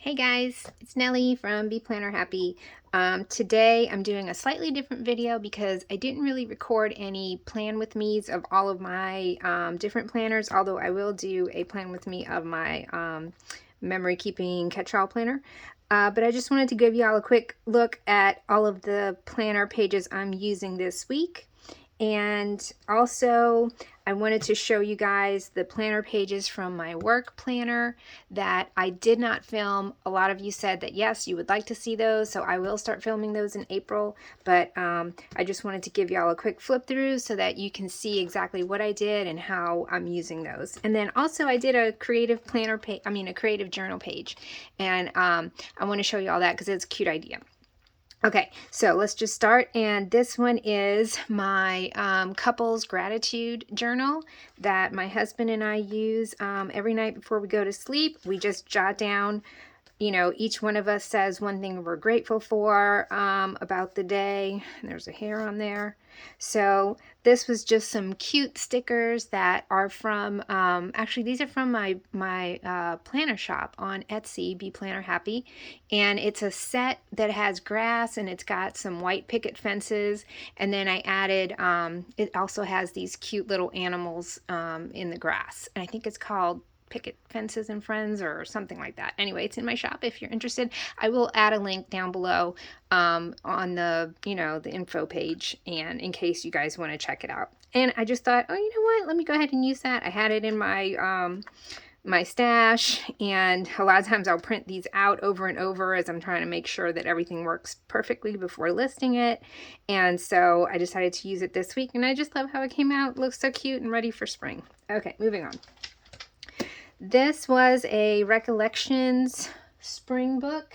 Hey guys, it's Nellie from Be Planner Happy. Today I'm doing a slightly different video because I didn't really record any plan with me's of all of my different planners, although I will do a plan with me of my memory keeping catch-all planner. But I just wanted to give y'all a quick look at all of the planner pages I'm using this week. And also I wanted to show you guys the planner pages from my work planner that I did not film. A lot of you said that yes, you would like to see those, so I will start filming those in April, but I just wanted to give y'all a quick flip through so that you can see exactly what I did and how I'm using those. And then also I did a creative planner page, a creative journal page, and I want to show you all that because it's a cute idea. Okay, so let's just start, and this one is my couples gratitude journal that my husband and I use every night before we go to sleep. We just jot down, each one of us says one thing we're grateful for about the day. And there's a hair on there. So this was just some cute stickers that are from, actually these are from my planner shop on Etsy, Be Planner Happy. And it's a set that has grass and it's got some white picket fences. And then I added, it also has these cute little animals in the grass. And I think it's called Picket Fences and Friends or something like that. Anyway, it's in my shop if you're interested. I will add a link down below on the, the info page, and in case you guys want to check it out. And I just thought, oh, you know what? Let me go ahead and use that. I had it in my my stash, and a lot of times I'll print these out over and over as I'm trying to make sure that everything works perfectly before listing it. And so I decided to use it this week, and I just love how it came out. It looks so cute and ready for spring. Okay, moving on. This was a Recollections spring book.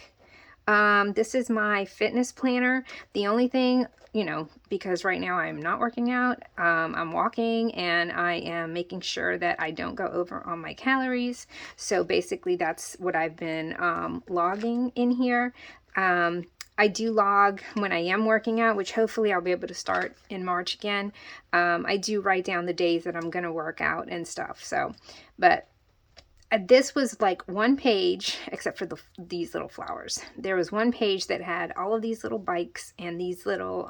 This is my fitness planner. The only thing, because right now I'm not working out, I'm walking and I am making sure that I don't go over on my calories. So basically that's what I've been logging in here. I do log when I am working out, which hopefully I'll be able to start in March again. I do write down the days that I'm going to work out and stuff. So, but this was like one page, except for these little flowers. There was one page that had all of these little bikes and these little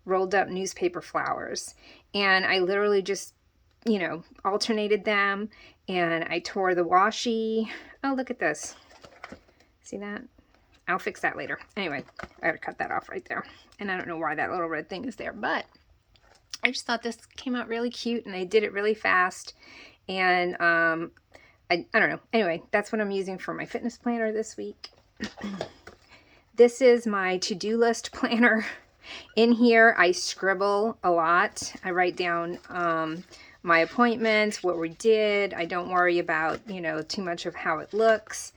rolled up newspaper flowers. And I literally just, alternated them, and I tore the washi. Oh, look at this. See that? I'll fix that later. Anyway, I gotta cut that off right there. And I don't know why that little red thing is there, but I just thought this came out really cute, and I did it really fast. And I don't know. Anyway, that's what I'm using for my fitness planner this week. This is my to-do list planner. In here, I scribble a lot. I write down my appointments, what we did. I don't worry about, too much of how it looks.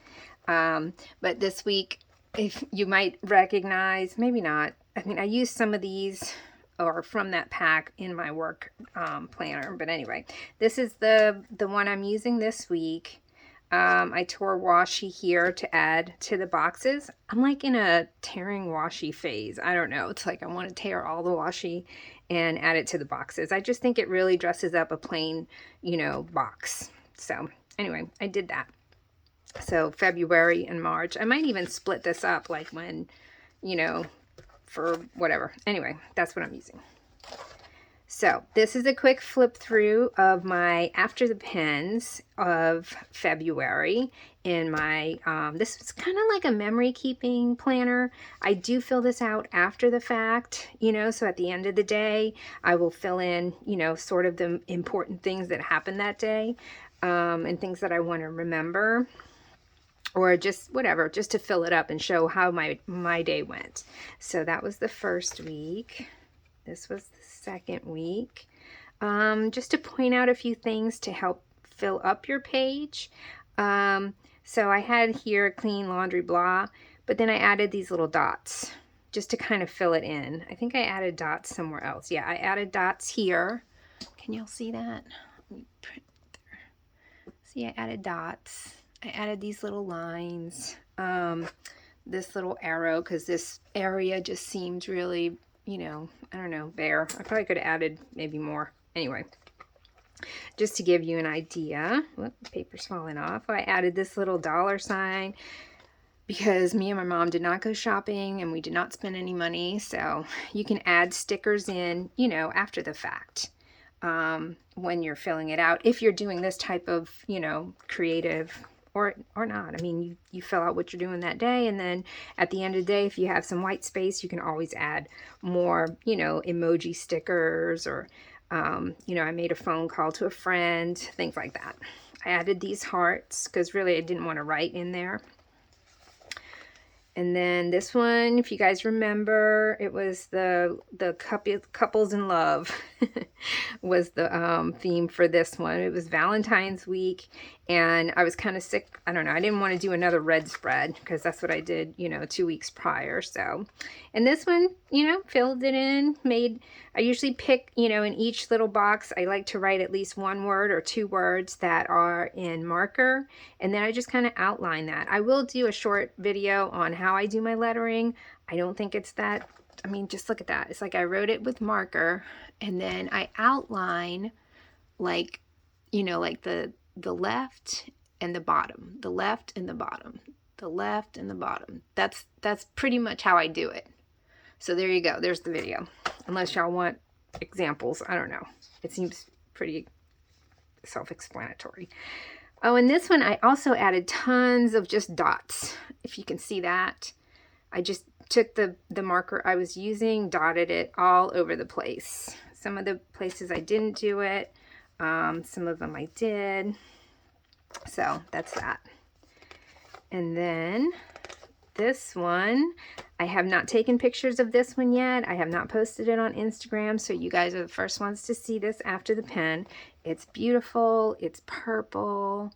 But this week, if you might recognize, maybe not. I used some of these or from that pack in my work planner. But anyway, this is the one I'm using this week. I tore washi here to add to the boxes. I'm like in a tearing washi phase. I don't know. It's like I want to tear all the washi and add it to the boxes. I just think it really dresses up a plain, box. So anyway, I did that. So February and March. I might even split this up like when, for whatever. Anyway, that's what I'm using. So this is a quick flip through of my After the Pens of February in my, this is kind of like a memory keeping planner. I do fill this out after the fact, so at the end of the day, I will fill in, sort of the important things that happened that day and things that I want to remember. Or just whatever, just to fill it up and show how my day went. So that was the first week. This was the second week. Just to point out a few things to help fill up your page. So I had here clean laundry blah, but then I added these little dots just to kind of fill it in. I think I added dots somewhere else. Yeah, I added dots here. Can y'all see that? Let me print there. See, I added dots. I added these little lines, this little arrow, because this area just seemed really, I don't know, bare. I probably could have added maybe more. Anyway, just to give you an idea. Whoop, the paper's falling off. I added this little dollar sign. because me and my mom did not go shopping and we did not spend any money. So you can add stickers in, you know, after the fact, when you're filling it out, if you're doing this type of, you know, creative or not. I mean, you fill out what you're doing that day, and then at the end of the day, if you have some white space, you can always add more, you know, emoji stickers, or you know, I made a phone call to a friend, things like that. I added these hearts because really I didn't want to write in there. And then this one, if you guys remember, it was the couples in love was the theme for this one. It was Valentine's week, and I was kind of sick. I don't know. I didn't want to do another red spread because that's what I did, you know, 2 weeks prior. So, and this one, you know, filled it in, I usually pick, you know, in each little box, I like to write at least 1 word or 2 words that are in marker, and then I just kind of outline that. I will do a short video on how I do my lettering. I don't think it's that, I mean, just look at that. It's like I wrote it with marker, and then I outline, like, you know, like the left and the bottom, the left and the bottom, the left and the bottom. That's pretty much how I do it. So there you go. There's the video. Unless y'all want examples, I don't know. It seems pretty self-explanatory. Oh, and this one I also added tons of just dots. If you can see that, I just took the marker I was using, dotted it all over the place. Some of the places I didn't do it, some of them I did. So that's that. And then this one, I have not taken pictures of this one yet. I have not posted it on Instagram, so you guys are the first ones to see this after the pen. It's beautiful. It's purple.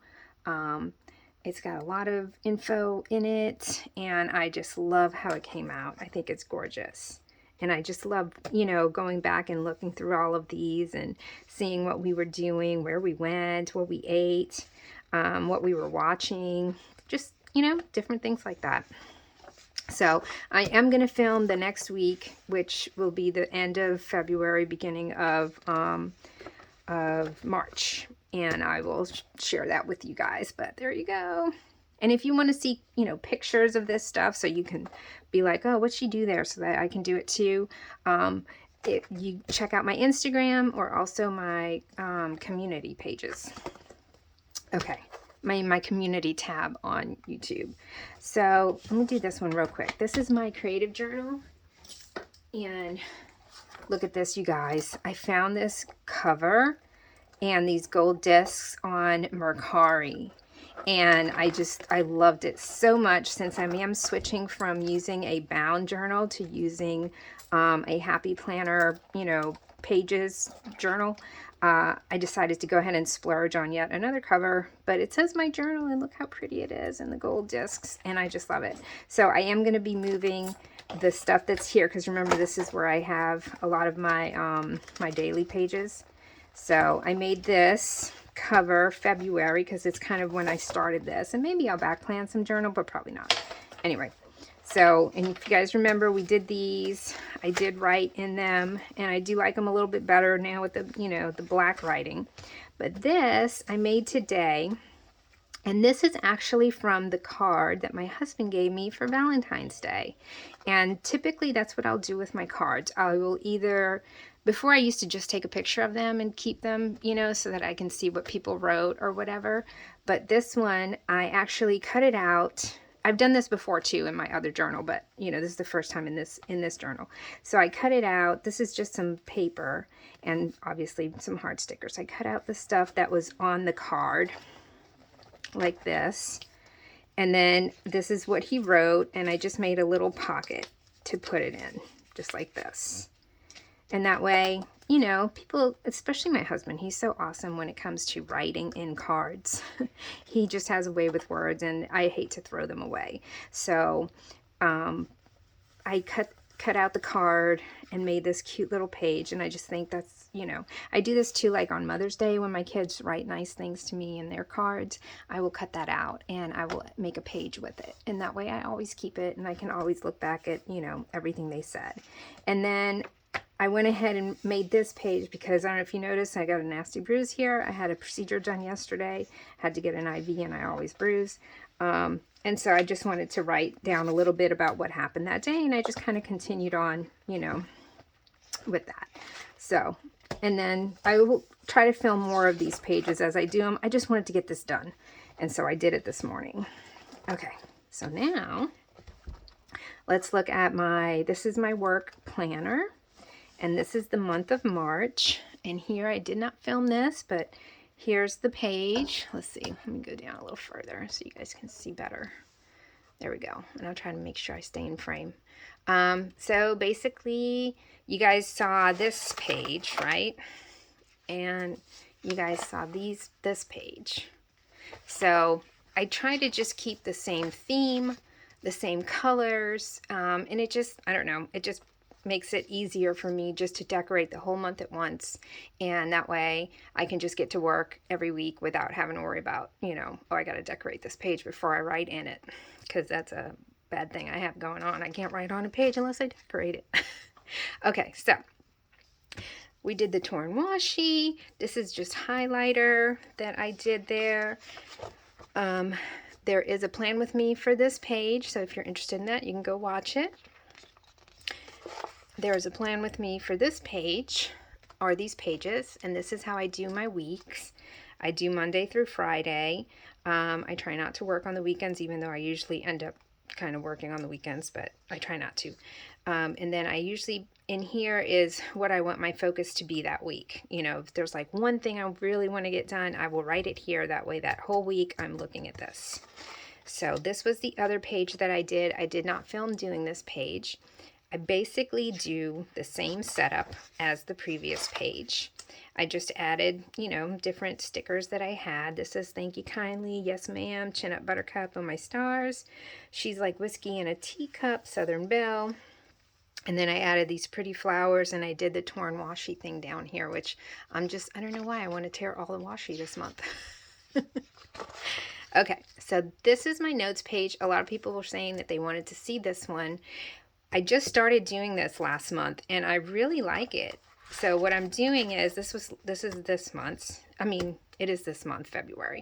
It's got a lot of info in it, and I just love how it came out. I think it's gorgeous. And I just love, you know, going back and looking through all of these and seeing what we were doing, where we went, what we ate, what we were watching, just, you know, different things like that. So I am going to film the next week, which will be the end of February, beginning of March. And I will share that with you guys. But there you go. And if you want to see, you know, pictures of this stuff, so you can be like, oh, what'd she do there, so that I can do it too, you check out my Instagram or also my community pages. Okay. My community tab on YouTube. So let me do this one real quick. This is my creative journal, and look at this, you guys. I found this cover and these gold discs on Mercari, and I loved it so much, since I am switching from using a bound journal to using a Happy Planner, you know, pages journal. I decided to go ahead and splurge on yet another cover, but it says my journal, and look how pretty it is, and the gold discs, and I just love it. So I am going to be moving the stuff that's here, because remember, this is where I have a lot of my my daily pages. So I made this cover February because it's kind of when I started this, and maybe I'll back plan some journal, but probably not. Anyway, so, and if you guys remember, we did these. I did write in them, and I do like them a little bit better now with the, you know, the black writing. But this I made today, and this is actually from the card that my husband gave me for Valentine's Day. And typically that's what I'll do with my cards. I will either, before I used to just take a picture of them and keep them, you know, so that I can see what people wrote or whatever. But this one, I actually cut it out. I've done this before too in my other journal, but you know, this is the first time in this journal. So I cut it out. This is just some paper and obviously some hard stickers. I cut out the stuff that was on the card like this. And then this is what he wrote, and I just made a little pocket to put it in, just like this. And that way, you know, people, especially my husband, he's so awesome when it comes to writing in cards. He just has a way with words, and I hate to throw them away. So I cut out the card and made this cute little page, and I just think that's, you know, I do this too, like on Mother's Day when my kids write nice things to me in their cards. I will cut that out and I will make a page with it, and that way I always keep it, and I can always look back at, you know, everything they said. And then I went ahead and made this page because I don't know if you noticed, I got a nasty bruise here. I had a procedure done yesterday, had to get an IV, and I always bruise. And so I just wanted to write down a little bit about what happened that day, and I just kind of continued on, you know, with that. So, and then I will try to film more of these pages as I do them. I just wanted to get this done, and so I did it this morning. Okay, so now let's look at this is my work planner, and this is the month of March, and here I did not film this, but here's the page. Let's see, let me go down a little further so you guys can see better. There we go, and I'll try to make sure I stay in frame. So basically, you guys saw this page, right? And you guys saw this page. So I try to just keep the same theme, the same colors, and it just, I don't know, it just makes it easier for me just to decorate the whole month at once, and that way I can just get to work every week without having to worry about, you know, oh, I got to decorate this page before I write in it, because that's a bad thing I have going on. I can't write on a page unless I decorate it. Okay, so we did the torn washi. This is just highlighter that I did there. There is a plan with me for this page, so if you're interested in that, you can go watch it. There is a plan with me for this page, or these pages, and this is how I do my weeks. I do Monday through Friday. I try not to work on the weekends, even though I usually end up kind of working on the weekends, but I try not to. And then I usually, in here is what I want my focus to be that week. You know, if there's like one thing I really want to get done, I will write it here. That way that whole week I'm looking at this. So this was the other page that I did. I did not film doing this page. I basically do the same setup as the previous page. I just added, you know, different stickers that I had. This says, thank you kindly, yes ma'am, chin up buttercup on my stars. She's like whiskey in a teacup, Southern Belle. And then I added these pretty flowers, and I did the torn washi thing down here, which I don't know why I want to tear all the washi this month. Okay, so this is my notes page. A lot of people were saying that they wanted to see this one. I just started doing this last month, and I really like it. So what I'm doing is, this is this month's, it is this month, February.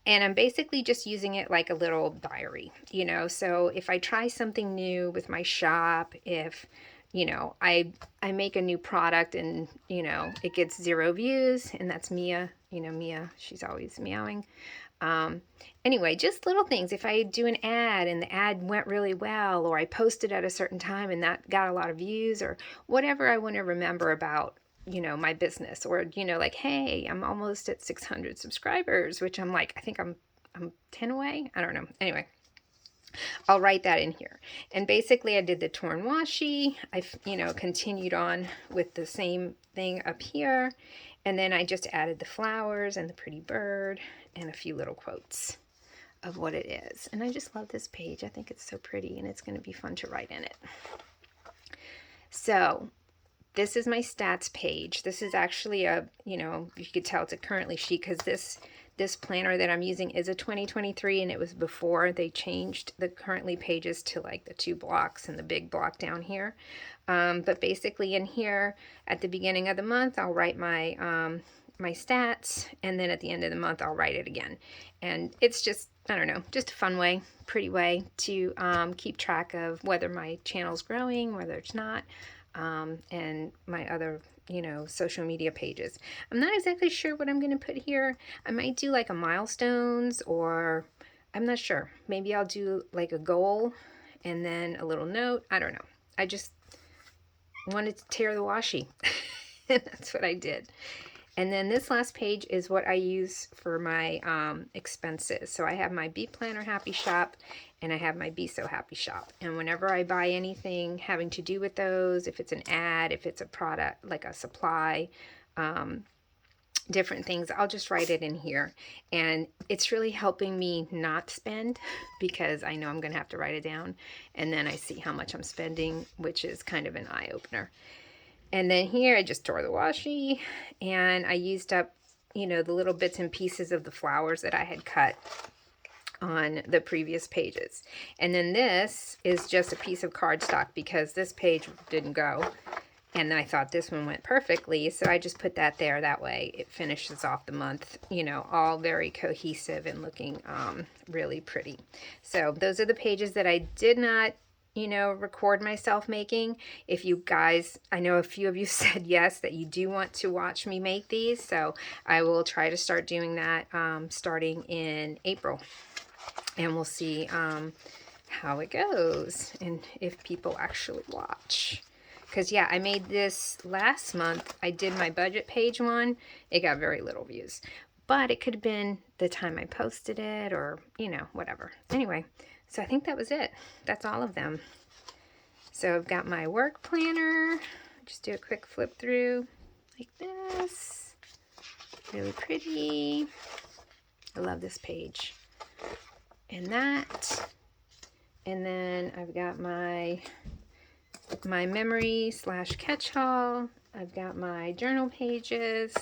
And I'm basically just using it like a little diary, you know. So if I try something new with my shop, if, you know, I make a new product and, you know, it gets 0 views, and that's Mia, you know, Mia, she's always meowing. Anyway, just little things. If I do an ad and the ad went really well, or I posted at a certain time and that got a lot of views, or whatever I want to remember about, you know, my business, or, you know, like, hey, I'm almost at 600 subscribers, which I'm like, I think I'm 10 away. I don't know. Anyway, I'll write that in here. And basically I did the torn washi. I, you know, continued on with the same thing up here. And then I just added the flowers and the pretty bird and a few little quotes of what it is. And I just love this page. I think it's so pretty, and it's going to be fun to write in it. So this is my stats page. This is actually a, you know, you could tell it's a currently sheet, because this planner that I'm using is a 2023, and it was before they changed the currently pages to like the 2 blocks and the big block down here. But basically in here at the beginning of the month, I'll write my my stats, and then at the end of the month I'll write it again. And it's just, I don't know, just a fun way, pretty way to keep track of whether my channel's growing, whether it's not, and my other, you know, social media pages. I'm not exactly sure what I'm going to put here. I might do like a milestones, or I'm not sure. Maybe I'll do like a goal and then a little note. I don't know. I just wanted to tear the washi. And that's what I did. And then this last page is what I use for my expenses. So I have my Be Planner Happy Shop, and I have my Be So Happy Shop. And whenever I buy anything having to do with those, if it's an ad, if it's a product, like a supply, different things, I'll just write it in here. And it's really helping me not spend, because I know I'm going to have to write it down. And then I see how much I'm spending, which is kind of an eye-opener. And then here I just tore the washi, and I used up, you know, the little bits and pieces of the flowers that I had cut on the previous pages. And then this is just a piece of cardstock, because this page didn't go. And I thought this one went perfectly, so I just put that there. That way it finishes off the month, you know, all very cohesive and looking really pretty. So those are the pages that I did not, you know, record myself making. If you guys, I know a few of you said yes, that you do want to watch me make these, so I will try to start doing that starting in April. And we'll see how it goes and if people actually watch. Because, yeah, I made this last month. I did my budget page one. It got very little views. But it could have been the time I posted it or, you know, whatever. Anyway, so I think that was it. That's all of them. So I've got my work planner. Just do a quick flip through like this. Really pretty. I love this page. And that. And then I've got my memory / catch-all. I've got my journal pages.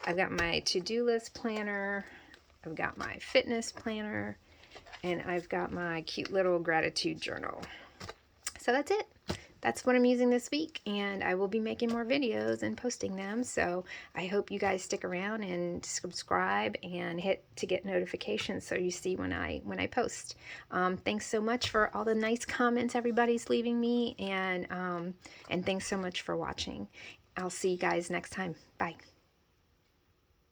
I've got my to-do list planner. I've got my fitness planner. And I've got my cute little gratitude journal. So that's it. That's what I'm using this week, and I will be making more videos and posting them. So I hope you guys stick around and subscribe and hit to get notifications so you see when I post. Thanks so much for all the nice comments everybody's leaving me, and thanks so much for watching. I'll see you guys next time. Bye.